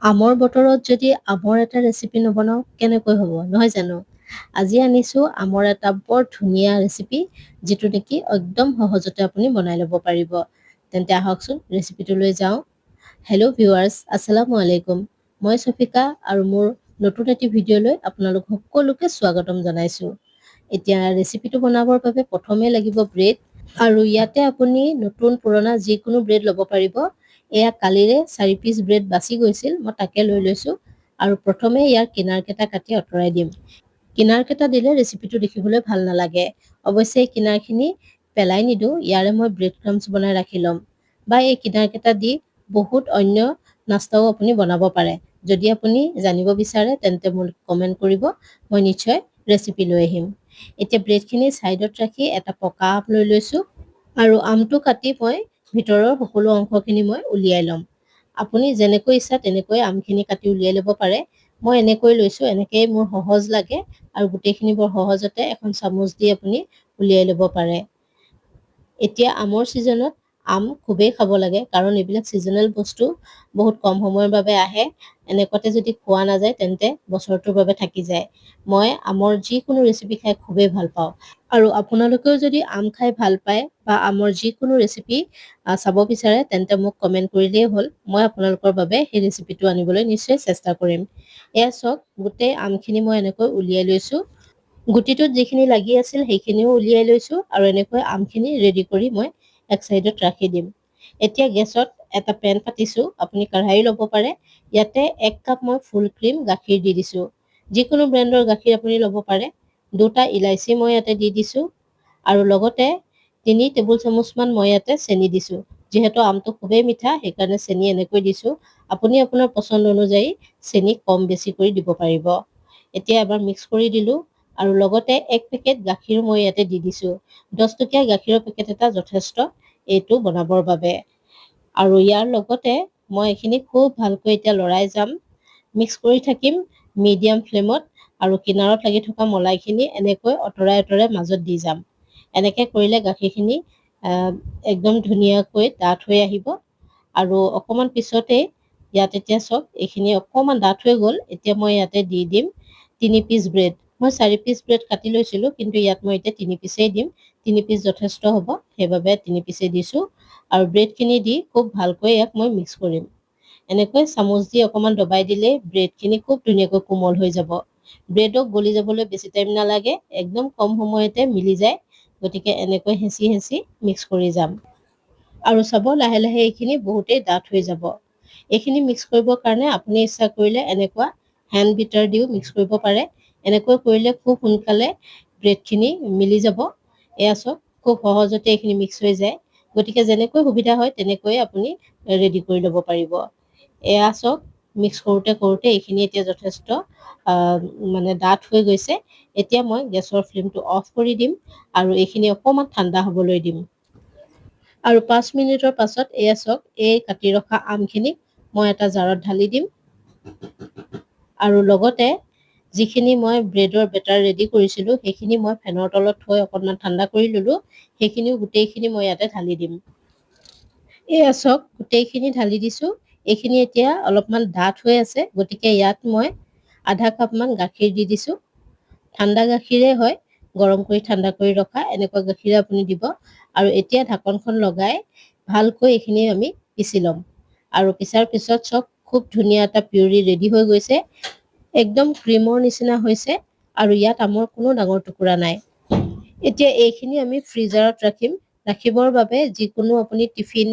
আমৰ বতৰত যদি আমৰ এটা ৰেচিপি নবনাওঁ কেনেকৈ হ'ব নহয় জানো? আজি আনিছোঁ আমৰ এটা বৰ ধুনীয়া ৰেচিপি যিটো নেকি একদম সহজতে আপুনি বনাই ল'ব পাৰিব। তেন্তে আহকচোন ৰেচিপিটোলৈ যাওঁ। হেল্ল' ভিউৱাৰ্ছ, আসসালামু আলাইকুম। মই চফিকা আৰু মোৰ নতুন এটি ভিডিঅ'লৈ আপোনালোক সকলোকে স্বাগতম জনাইছোঁ। এতিয়া ৰেচিপিটো বনাবৰ বাবে প্ৰথমে লাগিব ব্ৰেড, আৰু ইয়াতে আপুনি নতুন পুৰণা যিকোনো ব্ৰেড ল'ব পাৰিব। এয়া কালিৰে 4 পিচ ব্ৰেড বাচি গৈছিল, মই তাকে লৈ লৈছোঁ। আৰু প্ৰথমে ইয়াৰ কিনাৰকেইটা কাটি আঁতৰাই দিম। কিনাৰকেইটা দিলে ৰেচিপিটো দেখিবলৈ ভাল নালাগে। অৱশ্যে এই কিনাৰখিনি পেলাই নিদিওঁ, ইয়াৰে মই ব্ৰেড ক্ৰাম্বছ বনাই ৰাখি ল'ম। বা এই কিনাৰকেইটা দি বহুত অন্য নাস্তাও আপুনি বনাব পাৰে। যদি আপুনি জানিব বিচাৰে তেন্তে মোক কমেণ্ট কৰিব, মই নিশ্চয় ৰেচিপি লৈ আহিম। এতিয়া ব্ৰেডখিনি ছাইডত ৰাখি এটা পকা আম লৈ লৈছোঁ, আৰু আমটো কাটি মই ভিতৰৰ সকলো অংশখিনি মই উলিয়াই ল'ম। আপুনি যেনেকৈ ইচ্ছা তেনেকৈ আমখিনি কাটি উলিয়াই ল'ব পাৰে। মই এনেকৈ লৈছোঁ, এনেকেই মোৰ সহজ লাগে, আৰু গোটেইখিনি বৰ সহজতে এখন চামুচ দি আপুনি উলিয়াই ল'ব পাৰে। এতিয়া আমৰ ছিজনত আম খুবেই খাব লাগে, কাৰণ এইবিলাক ছিজনেল বস্তু বহুত কম সময়ৰ বাবে আহে। এনেকুৱাতে যদি খোৱা নাযায় তেন্তে বছৰটোৰ বাবে থাকি যায়। মই আমৰ যিকোনো ৰেচিপি খাই খুবেই ভাল পাওঁ, আৰু আপোনালোকেও যদি আম খাই ভাল পায় বা আমৰ যিকোনো ৰেচিপি চাব বিচাৰে তেন্তে মোক কমেণ্ট কৰিলেই হ'ল। মই আপোনালোকৰ বাবে সেই ৰেচিপিটো আনিবলৈ নিশ্চয় চেষ্টা কৰিম। এয়া চাওক, গোটেই আমখিনি মই এনেকৈ উলিয়াই লৈছোঁ। গুটিটোত যিখিনি লাগি আছিল সেইখিনিও উলিয়াই লৈছোঁ, আৰু এনেকৈ আমখিনি ৰেডি কৰি মই এক চাইডত ৰাখি দিম। এতিয়া গেছত এটা পেন পাতিছোঁ, আপুনি কাঢ়াই ল'ব পাৰে। ইয়াতে 1 কাপ মই ফুল ক্ৰীম গাখীৰ দি দিছোঁ। যিকোনো ব্ৰেণ্ডৰ গাখীৰ আপুনি ল'ব পাৰে। 2টা ইলাচি মই ইয়াতে দি দিছোঁ, আৰু লগতে 3 টেবুল চামুচমান মই ইয়াতে চেনি দিছোঁ। যিহেতু আমটো খুবেই মিঠা সেইকাৰণে চেনি এনেকৈ দিছোঁ। আপুনি আপোনাৰ পচন্দ অনুযায়ী চেনি কম বেছি কৰি দিব পাৰিব। এতিয়া এবাৰ মিক্স কৰি দিলোঁ, আৰু লগতে 1 পেকেট গাখীৰ মই ইয়াতে দি দিছোঁ। 10 টকীয়া গাখীৰৰ পেকেট এটা যথেষ্ট এইটো বনাবৰ বাবে। আৰু ইয়াৰ লগতে মই এইখিনি খুব ভালকৈ এতিয়া লৰাই যাম, মিক্স কৰি থাকিম মিডিয়াম ফ্লেমত, আৰু কিনাৰত লাগি থকা মলাইখিনি এনেকৈ অঁতৰাই অঁতৰাই মাজত দি যাম। এনেকৈ কৰিলে গাখীৰখিনি একদম ধুনীয়াকৈ ডাঠ হৈ আহিব। আৰু অকণমান পিছতেই ইয়াত এতিয়া চাওক এইখিনি অকণমান ডাঠ হৈ গ'ল। এতিয়া মই ইয়াতে দি দিম 3 পিচ ব্ৰেড। মই 4 পিচ ব্ৰেড কাটি লৈছিলোঁ, কিন্তু ইয়াত মই এতিয়া 3 পিচেই দিম। 3 পিচ যথেষ্ট হ'ব, সেইবাবে 3 পিচেই দিছোঁ। আৰু ব্ৰেডখিনি দি খুব ভালকৈ ইয়াক মই মিক্স কৰিম। এনেকৈ চামুচ দি অকণমান দবাই দিলেই ব্ৰেডখিনি খুব ধুনীয়াকৈ কোমল হৈ যাব। ব্ৰেডক গলি যাবলৈ বেছি টাইম নালাগে, একদম কম সময়তে মিলি যায়। গতিকে এনেকৈ হেঁচি হেঁচি মিক্স কৰি যাম। আৰু চাব লাহে লাহে এইখিনি বহুতেই ডাঠ হৈ যাব। এইখিনি মিক্স কৰিবৰ কাৰণে আপুনি ইচ্ছা কৰিলে এনেকুৱা হেণ্ড বিটাৰ দিও মিক্স কৰিব পাৰে। এনেকৈ কৰিলে খুব সোনকালে ব্ৰেডখিনি মিলি যাব। এয়া চাওক, খুব সহজতে এইখিনি মিক্স হৈ যায়। গতিকে যেনেকৈ সুবিধা হয় তেনেকৈ আপুনি ৰেডি কৰি ল'ব পাৰিব। এয়া চাওক, মিক্স কৰোঁতে কৰোঁতে এইখিনি এতিয়া যথেষ্ট মানে ডাঠ হৈ গৈছে। এতিয়া মই গেছৰ ফ্লেমটো অফ কৰি দিম, আৰু এইখিনি অকণমান ঠাণ্ডা হ'বলৈ দিম। আৰু 5 মিনিটৰ পাছত এয়া চাওক, এই কাটি ৰখা আমখিনি মই এটা জাৰত ঢালি দিম। আৰু লগতে যিখিনি মই ব্ৰেডৰ বেটাৰ ৰেডি কৰিছিলোঁ সেইখিনি মই ফেনৰ তলত থৈ অকণমান ঠাণ্ডা কৰি ল'লোঁ। সেইখিনিও গোটেইখিনি মই ইয়াতে ঢালি দিম। এয়া চাওক, গোটেইখিনি ঢালি দিছোঁ। এইখিনি এতিয়া অলপমান ডাঠ হৈ আছে, গতিকে ইয়াত মই আধা কাপমান গাখীৰ দি দিছোঁ। ঠাণ্ডা গাখীৰে হয়, গৰম কৰি ঠাণ্ডা কৰি ৰখা এনেকুৱা গাখীৰে আপুনি দিব। আৰু এতিয়া ঢাকনখন লগাই ভালকৈ এইখিনি আমি পিচি ল'ম। আৰু পিছাৰ পিছত চাওক, খুব ধুনীয়া এটা পিউৰি ৰেডি হৈ গৈছে। একদম ক্ৰীমৰ নিচিনা হৈছে, আৰু ইয়াত আমৰ কোনো ডাঙৰ টুকুৰা নাই। এতিয়া এইখিনি আমি ফ্ৰিজাৰত ৰাখিম। ৰাখিবৰ বাবে যিকোনো আপুনি টিফিন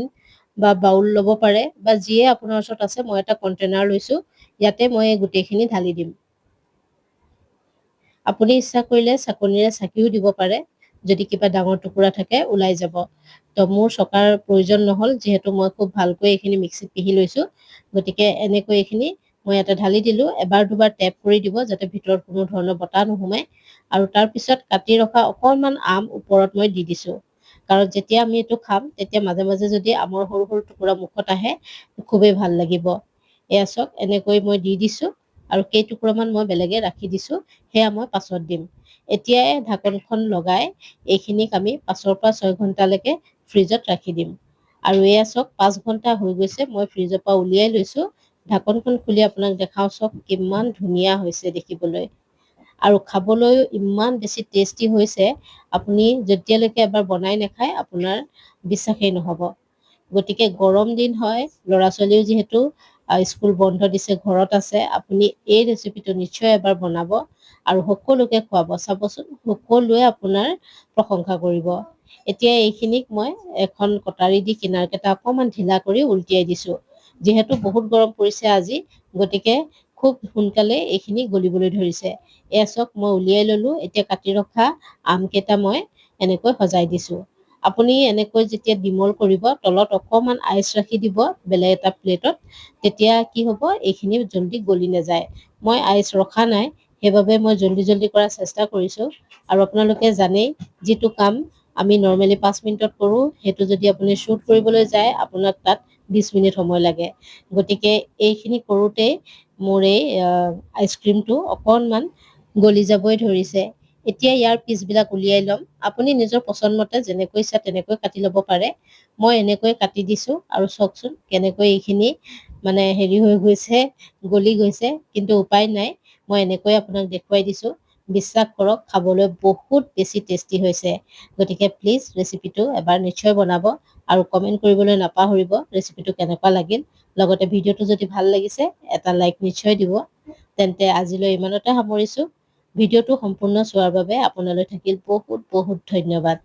বা বাউল ল'ব পাৰে, বা যিয়ে আপোনাৰ ওচৰত আছে। মই এটা কণ্টেইনাৰ লৈছোঁ, ইয়াতে মই এই গোটেইখিনি ঢালি দিম। আপুনি ইচ্ছা কৰিলে চাকনিৰে চাকিও দিব পাৰে, যদি কিবা ডাঙৰ টুকুৰা থাকে ওলাই যাব। তো মোৰ চকাৰ প্ৰয়োজন নহ'ল, যিহেতু মই খুব ভালকৈ এইখিনি মিক্সিত পিহি লৈছোঁ। গতিকে এনেকৈ এইখিনি মই ইয়াতে ঢালি দিলোঁ। এবাৰ দুবাৰ টেপ কৰি দিব যাতে ভিতৰত কোনো ধৰণৰ বতাহ নোসোমায়। আৰু তাৰপিছত কাটি ৰখা অকণমান আম ওপৰত মই দি দিছোঁ, কাৰণ যেতিয়া আমি এইটো খাম তেতিয়া মাজে মাজে যদি আমৰ সৰু সৰু টুকুৰা মুখত আহে খুবেই ভাল লাগিব। এয়া চাওক, এনেকৈ মই দি দিছোঁ, আৰু কেইটুকুৰামান মই বেলেগে ৰাখি দিছোঁ, সেয়া মই পাছত দিম। এতিয়াই ঢাকনখন লগাই এইখিনিক আমি 5ৰ পৰা 6 ঘণ্টালৈকে ফ্ৰিজত ৰাখি দিম। আৰু এয়া চাওক, 5 ঘণ্টা হৈ গৈছে, মই ফ্ৰিজৰ পৰা উলিয়াই লৈছোঁ। ঢাকনখন খুলি আপোনাক দেখাওঁ চাওক কিমান ধুনীয়া হৈছে দেখিবলৈ আৰু খাবলৈও ইমান বেছি টেষ্টি হৈছে। আপুনি যেতিয়ালৈকে এবাৰ বনাই নাখায় আপোনাৰ বিশ্বাসেই নহ'ব। গতিকে গৰম দিন হয়, ল'ৰা ছোৱালীও যিহেতু স্কুল বন্ধ দিছে, ঘৰত আছে, আপুনি এই ৰেচিপিটো নিশ্চয় এবাৰ বনাব আৰু সকলোকে খুৱাব। চাবচোন সকলোৱে আপোনাৰ প্ৰশংসা কৰিব। এতিয়া এইখিনিক মই এখন কটাৰী দি কিনাৰকেইটা অকণমান ঢিলা কৰি উলটিয়াই দিছোঁ। যিহেতু বহুত গৰম পৰিছে আজি, গতিকে খুব সোনকালে এইখিনি গলিবলৈ ধৰিছে। এয়া চাওক মই উলিয়াই ল'লোঁ। এতিয়া কাটি ৰখা আমকেইটা মই এনেকৈ সজাই দিছোঁ। আপুনি এনেকৈ যেতিয়া ডিমল কৰিব, তলত অকণমান আইচ ৰাখি দিব বেলেগ এটা প্লেটত। তেতিয়া কি হ'ব, এইখিনি জল্দি গলি নাযায়। মই আইচ ৰখা নাই, সেইবাবে মই জল্দি জল্দি কৰাৰ চেষ্টা কৰিছোঁ। আৰু আপোনালোকে জানেই, যিটো কাম আমি নৰ্মেলি 5 মিনিটত কৰোঁ, সেইটো যদি আপুনি শ্বুট কৰিবলৈ যায় আপোনাক তাত 20 মিনিট সময় লাগে। গতিকে এইখিনি কৰোঁতেই মোৰ এই আইচক্ৰীমটো অকণমান গলি যাবই ধৰিছে। এতিয়া ইয়াৰ পিচবিলাক উলিয়াই ল'ম। আপুনি নিজৰ পচন্দ মতে যেনেকৈ ইচ্ছা তেনেকৈ কাটি ল'ব পাৰে। মই এনেকৈ কাটি দিছোঁ আৰু চাওকচোন কেনেকৈ এইখিনি মানে হেৰি হৈ গৈছে, গলি গৈছে। কিন্তু উপায় নাই, মই এনেকৈ আপোনাক দেখুৱাই দিছোঁ। বিশ্বাস কৰক, খাবলৈ বহুত বেছি টেষ্টি হৈছে। গতিকে প্লিজ ৰেচিপিটো এবাৰ নিশ্চয় বনাব আৰু কমেণ্ট কৰিবলৈ নাপাহৰিব ৰেচিপিটো কেনেকুৱা লাগিল। লগতে ভিডিঅ'টো যদি ভাল লাগিছে এটা লাইক নিশ্চয় দিব। তেন্তে আজিলৈ ইমানতে সামৰিছোঁ। ভিডিঅ'টো সম্পূৰ্ণ চোৱাৰ বাবে আপোনালৈ থাকিল বহুত বহুত ধন্যবাদ।